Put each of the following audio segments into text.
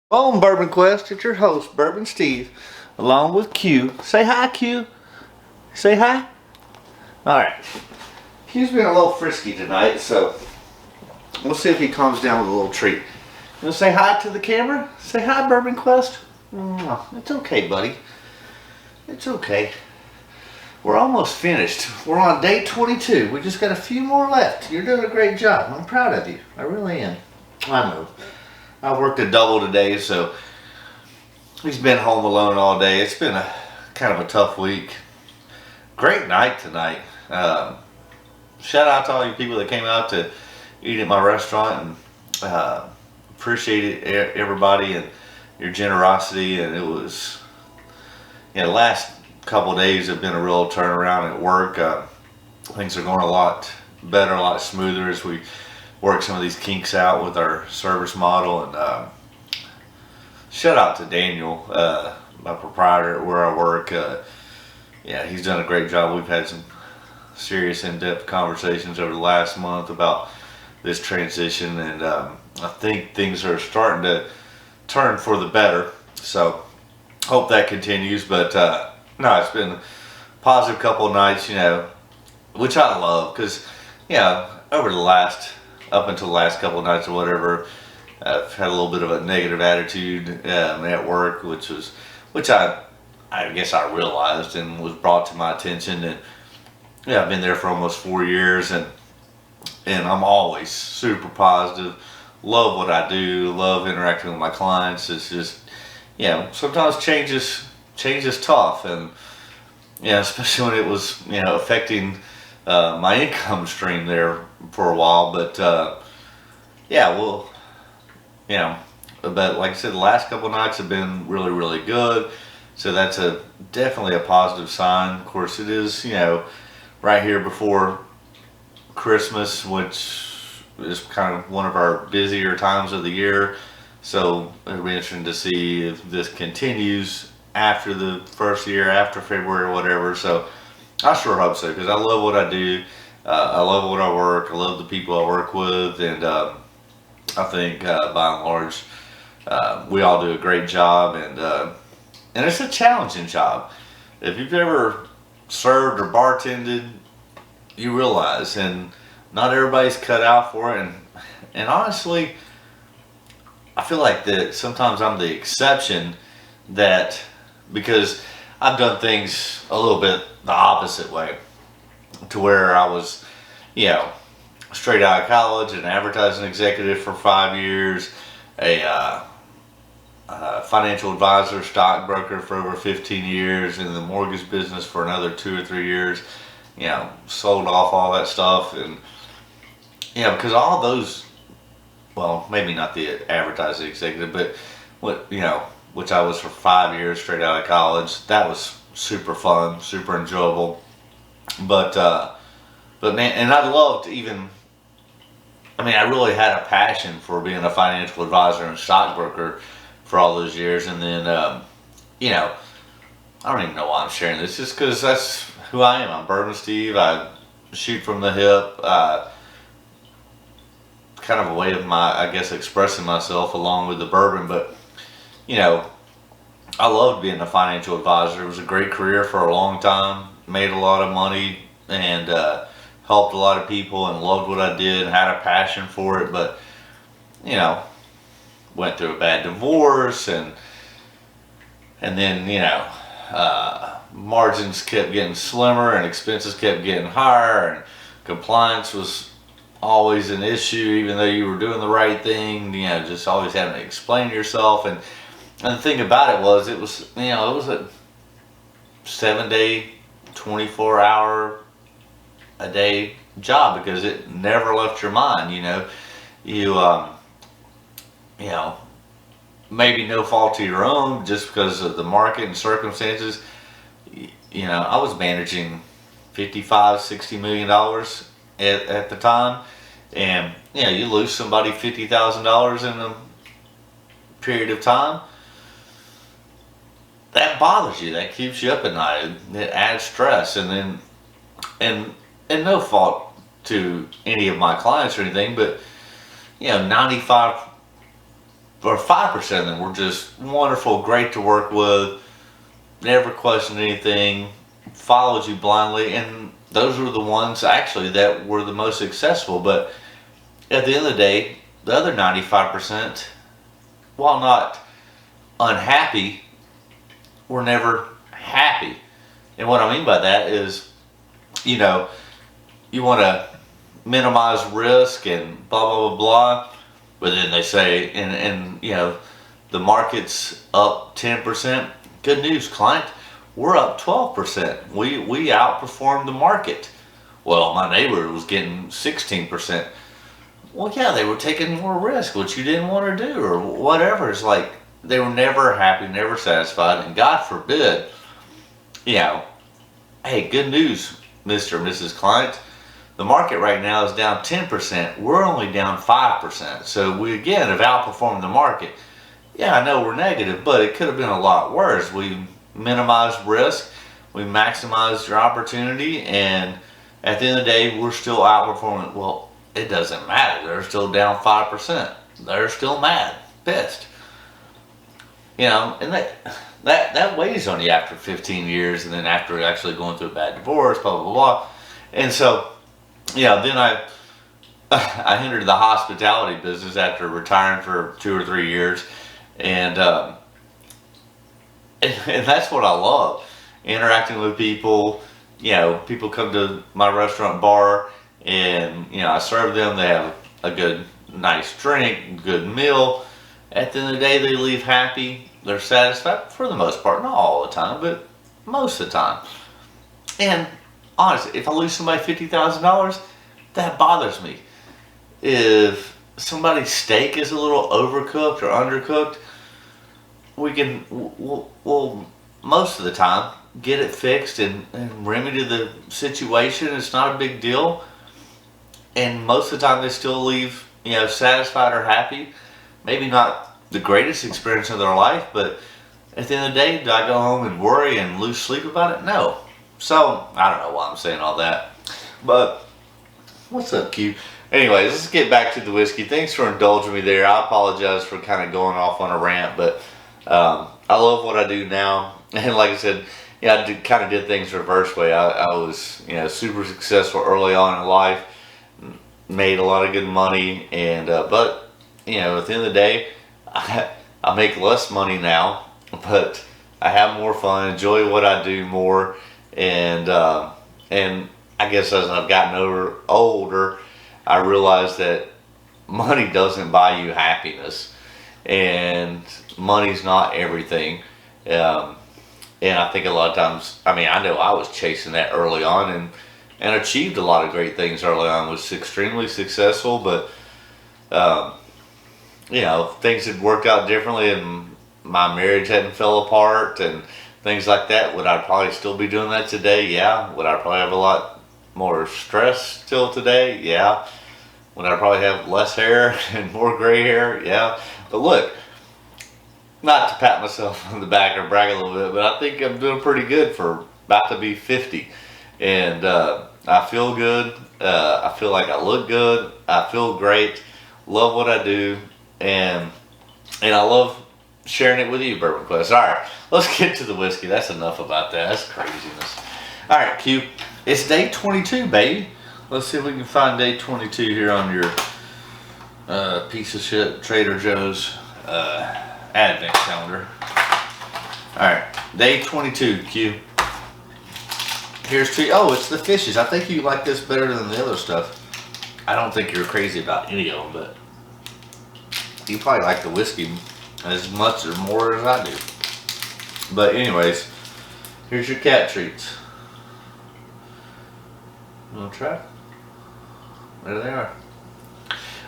On Bourbon Quest, it's your host, Bourbon Steve, along with Q. Say hi, Q. Say hi. Alright. Q's been a little frisky tonight, so we'll see if he calms down with a little treat. You want to say hi to the camera? Say hi, Bourbon Quest. It's okay, buddy. It's okay. We're almost finished. We're on day 22. We just got a few more left. You're doing a great job. I'm proud of you. I really am. I know. I worked a double today, so he's been home alone all day. It's been a kind of a tough week. Great night tonight. Shout out to all you people that came out to eat at my restaurant, and appreciate everybody and your generosity. And it was, the last couple of days have been a real turnaround at work. Things are going a lot better, a lot smoother as we work some of these kinks out with our service model. And shout out to Daniel, my proprietor at where I work. He's done a great job. We've had some serious in-depth conversations over the last month about this transition, and I think things are starting to turn for the better. So hope that continues. But no, it's been a positive couple of nights, which I love, because over up until the last couple of nights or whatever, I've had a little bit of a negative attitude at work, which I guess I realized and was brought to my attention. And I've been there for almost 4 years, and I'm always super positive. Love what I do. Love interacting with my clients. It's just sometimes change is tough, and especially when it was affecting my income stream there for a while. But but like I said, the last couple of nights have been really, really good. So that's definitely a positive sign. Of course, it is right here before Christmas, which is kind of one of our busier times of the year. So it'll be interesting to see if this continues after the first year, after February or whatever. So I sure hope so, because I love what I do. I love what I work. I love the people I work with, and I think by and large we all do a great job, and it's a challenging job. If you've ever served or bartended, you realize, and not everybody's cut out for it. And honestly, I feel like that sometimes I'm the exception, that because I've done things a little bit the opposite way, to where I was, straight out of college, an advertising executive for 5 years, a financial advisor, stockbroker for over 15 years, in the mortgage business for another 2 or 3 years. Sold off all that stuff, and because all those, well, maybe not the advertising executive, but which I was for 5 years straight out of college. That was super fun, super enjoyable. But man, and I loved I really had a passion for being a financial advisor and stockbroker for all those years. And then, I don't even know why I'm sharing this, just because that's who I am. I'm Bourbon Steve. I shoot from the hip. Kind of a way of expressing myself along with the bourbon. But, I loved being a financial advisor. It was a great career for a long time. Made a lot of money, and helped a lot of people, and loved what I did and had a passion for it. But went through a bad divorce, and then margins kept getting slimmer and expenses kept getting higher, and compliance was always an issue, even though you were doing the right thing. Just always having to explain yourself. And the thing about it was it was a 7-day, 24-hour a day job, because it never left your mind. Maybe no fault of your own, just because of the market and circumstances. I was managing $55-60 million at the time, and you lose somebody $50,000 in a period of time. That bothers you. That keeps you up at night. It adds stress, and no fault to any of my clients or anything, but 95 or 5% of them were just wonderful, great to work with, never questioned anything, followed you blindly, and those were the ones actually that were the most successful. But at the end of the day, the other 95%, while not unhappy, were never happy. And what I mean by that is, you know, you want to minimize risk and blah blah blah blah, but then they say, and you know, the market's up 10%. Good news, client, we're up 12%. We outperformed the market. Well, my neighbor was getting 16%. Well, yeah, they were taking more risk, which you didn't want to do, or whatever. It's like they were never happy, never satisfied, and God forbid, you know, hey, good news, Mr. and Mrs. Client. The market right now is down 10%. We're only down 5%. So we again have outperformed the market. Yeah, I know we're negative, but it could have been a lot worse. We minimized risk, we maximized your opportunity, and at the end of the day, we're still outperforming. Well, it doesn't matter. They're still down 5%. They're still mad, pissed. You know, and that weighs on you after 15 years, and then after actually going through a bad divorce, blah blah blah. And so, yeah, then I entered the hospitality business after retiring for 2 or 3 years, and and that's what I love, interacting with people. You know, people come to my restaurant bar, and you know, I serve them. They have a good, nice drink, good meal. At the end of the day, they leave happy. They're satisfied for the most part, not all the time, but most of the time. And honestly, if I lose somebody $50,000, that bothers me. If somebody's steak is a little overcooked or undercooked, we'll most of the time get it fixed and remedy the situation. It's not a big deal, and most of the time they still leave, you know, satisfied or happy. Maybe not the greatest experience of their life, but at the end of the day, do I go home and worry and lose sleep about it? No. So I don't know why I'm saying all that, but what's up, Q? Anyways, let's get back to the whiskey. Thanks for indulging me there. I apologize for kind of going off on a rant, but I love what I do now. And like I said, yeah, I kind of did things reverse way. I was, you know, super successful early on in life, made a lot of good money, and but you know, at the end of the day, I make less money now, but I have more fun, enjoy what I do more, and I guess as I've gotten older, I realized that money doesn't buy you happiness, and money's not everything. And I think a lot of times, I mean, I know I was chasing that early on and achieved a lot of great things early on, was extremely successful, but you know, things had worked out differently and my marriage hadn't fell apart and things like that. Would I probably still be doing that today? Yeah. Would I probably have a lot more stress still today? Yeah. Would I probably have less hair and more gray hair? Yeah. But look, not to pat myself on the back or brag a little bit, but I think I'm doing pretty good for about to be 50. And I feel good. I feel like I look good. I feel great. Love what I do. And I love sharing it with you, Bourbon Quest. All right, let's get to the whiskey. That's enough about that. That's craziness. All right, Q. It's day 22, baby. Let's see if we can find day 22 here on your piece of shit Trader Joe's advent calendar. All right, day 22, Q. Here's to you. Oh, it's the fishes. I think you like this better than the other stuff. I don't think you're crazy about any of them, but you probably like the whiskey as much or more as I do. But anyways, here's your cat treats. You want to try? There they are.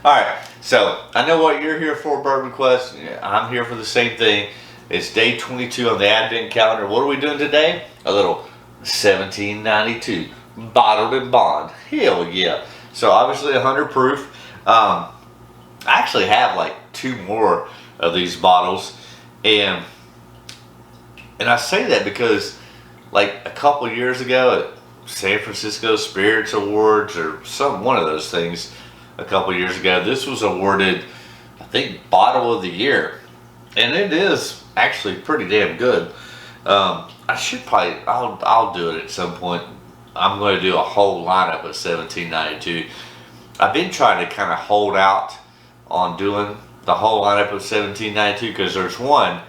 Alright, so I know what you're here for, Bourbon Quest. I'm here for the same thing. It's day 22 on the Advent calendar. What are we doing today? A little 1792 bottled in bond. Hell yeah. So obviously 100 proof. I actually have like 2 more of these bottles, and I say that because like a couple years ago at San Francisco Spirits Awards or one of those things a couple years ago, this was awarded I think bottle of the year, and it is actually pretty damn good. I should probably, I'll do it at some point. I'm going to do a whole lineup of 1792. I've been trying to kind of hold out on doing the whole lineup of 1792 because there's one.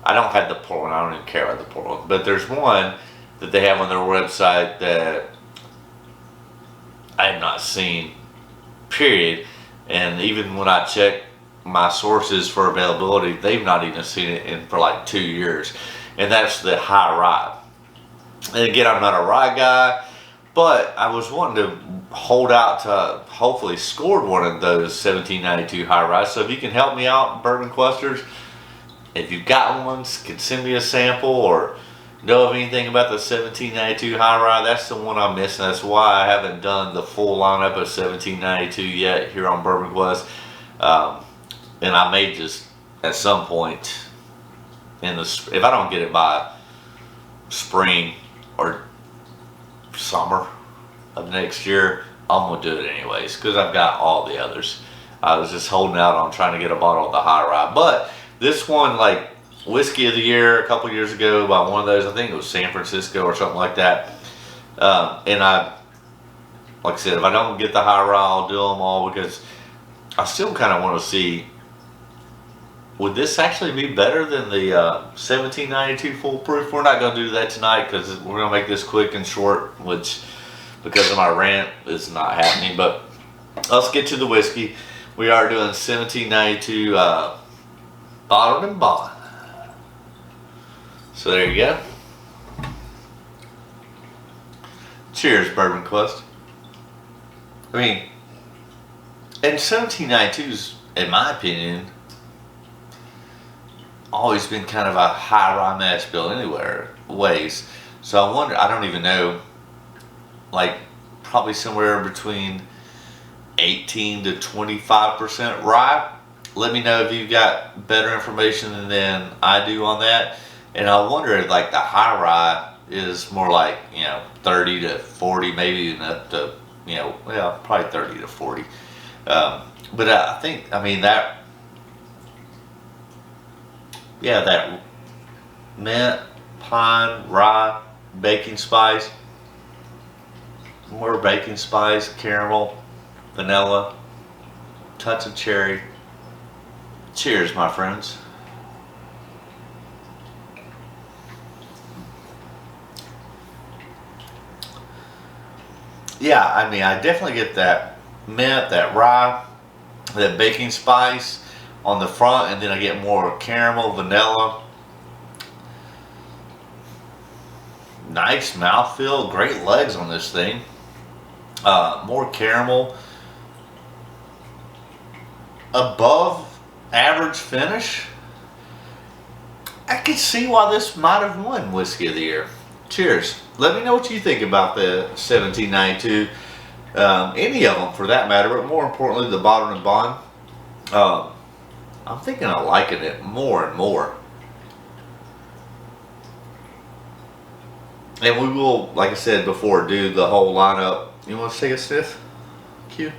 I don't have the Portland. I don't even care about the Portland, but there's one that they have on their website that I have not seen. Period. And even when I check my sources for availability, they've not even seen it in for like 2 years, and that's the high rye. And again, I'm not a rye guy, but I was wanting to hold out to hopefully score one of those 1792 high rye. So if you can help me out, Bourbon Questers, if you've got ones, can send me a sample or know of anything about the 1792 high rye. That's the one I'm missing. That's why I haven't done the full lineup of 1792 yet here on Bourbon Quest. And I may just at some point in the, if I don't get it by spring or summer of next year, I'm gonna do it anyways because I've got all the others. I was just holding out on trying to get a bottle of the high rye, but this one, like whiskey of the year a couple years ago by one of those, I think it was San Francisco or something like that. And like I said, if I don't get the high rye, I'll do them all because I still kind of want to see, would this actually be better than the 1792 full proof? We're not going to do that tonight because we're going to make this quick and short, which because of my rant is not happening. But let's get to the whiskey. We are doing 1792 bottled and bond. So there you go. Cheers, Bourbon Quest. I mean, and 1792's, in my opinion, always been kind of a high rye mash bill anywhere ways. So I wonder, I don't even know, like probably somewhere between 18 to 25% rye. Let me know if you've got better information than I do on that. And I wonder if like the high rye is more like, 30 to 40, maybe even up to, well, probably 30 to 40. But I think, I mean, that mint, pine, rye, baking spice, more baking spice, caramel, vanilla, touch of cherry. Cheers, my friends. Yeah, I mean, I definitely get that mint, that rye, that baking spice on the front, and then I get more caramel, vanilla. Nice mouthfeel, great legs on this thing. More caramel. Above average finish. I can see why this might have won Whiskey of the Year. Cheers. Let me know what you think about the 1792. Any of them for that matter, but more importantly, the bottled and bond. I'm thinking of liking it more and more. And we will, like I said before, do the whole lineup. You want to take a sniff, Q?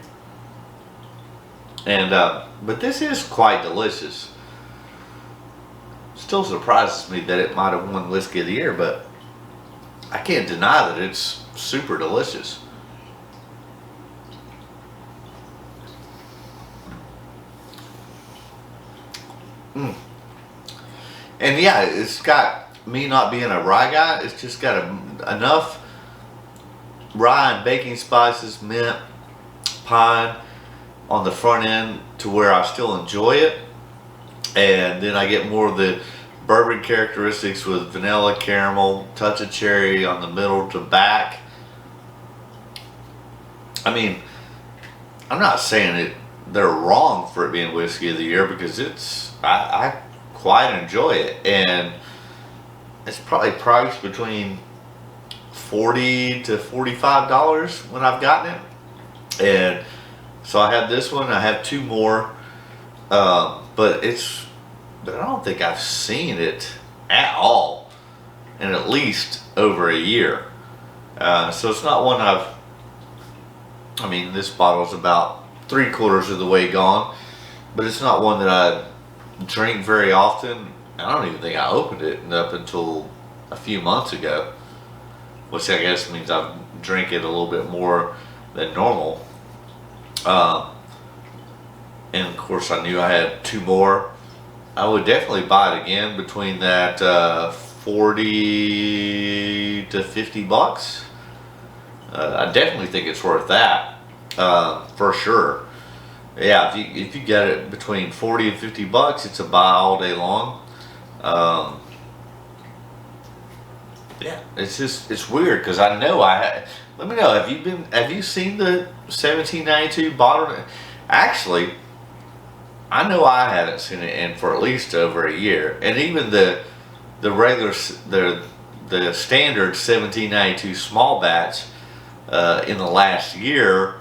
And but this is quite delicious. Still surprises me that it might have won Whiskey of the Year, but I can't deny that it's super delicious. And yeah, it's got, me not being a rye guy, it's just got enough rye and baking spices, mint, pine on the front end to where I still enjoy it. And then I get more of the bourbon characteristics with vanilla, caramel, touch of cherry on the middle to back. I mean, I'm not saying they're wrong for it being Whiskey of the Year because I quite enjoy it, and it's probably priced between $40 to $45 when I've gotten it. And so I have this one, I have two more, but I don't think I've seen it at all in at least over a year. So it's not one I mean, this bottle's about 3/4 of the way gone, but it's not one that I drink very often. I don't even think I opened it up until a few months ago, which I guess means I drink it a little bit more than normal. And of course, I knew I had 2 more. I would definitely buy it again between that 40 to 50 bucks. I definitely think it's worth that, for sure. Yeah, if you get it between 40 and 50 bucks, it's a buy all day long. Yeah, it's weird because I know let me know, have you seen the 1792 bottle? Actually, I know I haven't seen it in for at least over a year, and even the regular the standard 1792 small batch in the last year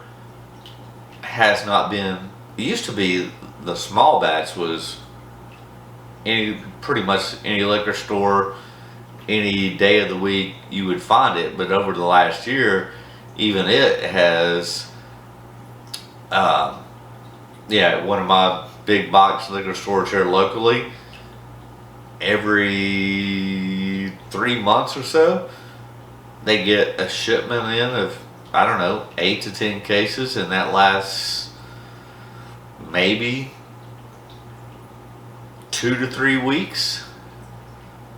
has not been. It used to be the small batch was pretty much any liquor store, any day of the week you would find it, but over the last year, even it has. Yeah, one of my big box liquor stores here locally, every 3 months or so, they get a shipment in of, I don't know, 8 to 10 cases, and that lasts maybe 2 to 3 weeks,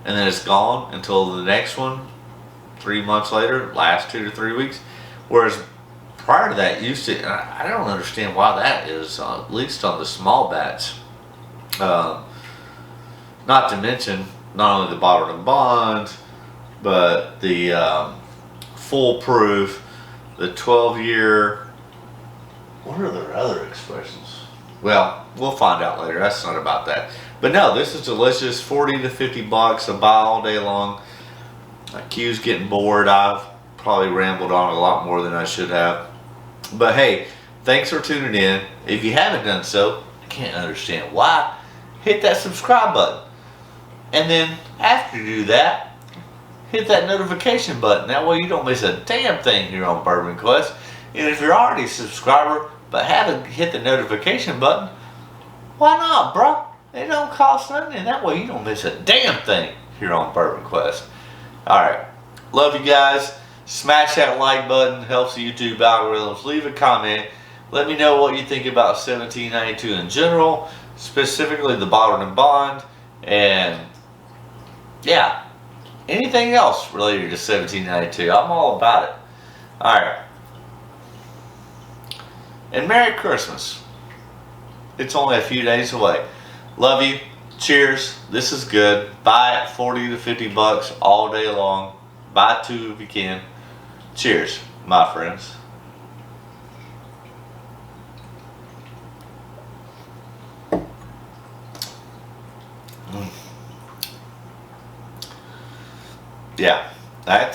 and then it's gone until the next one 3 months later, lasts 2 to 3 weeks. Whereas prior to that, used to, I don't understand why that is, at least on the small batch. Not to mention, not only the bottled and bond, but the foolproof, the 12-year, what are their other expressions? Well, we'll find out later. That's not about that. But no, this is delicious. 40 to 50 bucks, a buy all day long. Q's getting bored. I've probably rambled on a lot more than I should have. But hey, thanks for tuning in. If you haven't done so, I can't understand why. Hit that subscribe button. And then after you do that, hit that notification button. That way you don't miss a damn thing here on Bourbon Quest. And if you're already a subscriber but haven't hit the notification button, why not, bro? It don't cost nothing, and that way you don't miss a damn thing here on Bourbon Quest. Alright, love you guys. Smash that like button, helps the YouTube algorithms. Leave a comment. Let me know what you think about 1792 in general, specifically the bottled and bond, and yeah, anything else related to 1792. I'm all about it. Alright. And Merry Christmas. It's only a few days away. Love you. Cheers. This is good. Buy it 40 to 50 bucks all day long. Buy 2 if you can. Cheers, my friends. Yeah, I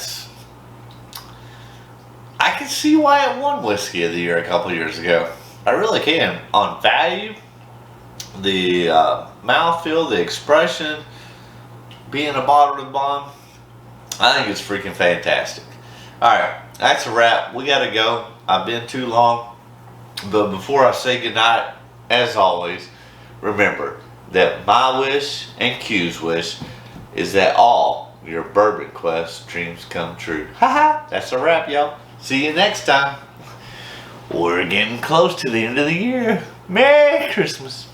can see why it won Whiskey of the Year a couple years ago. I really can. On value, the mouthfeel, the expression, being a bottled and bond, I think it's freaking fantastic. Alright, that's a wrap. We gotta go. I've been too long. But before I say goodnight, as always, remember that my wish and Q's wish is that all your Bourbon Quest dreams come true. Haha, that's a wrap, y'all. See you next time. We're getting close to the end of the year. Merry Christmas.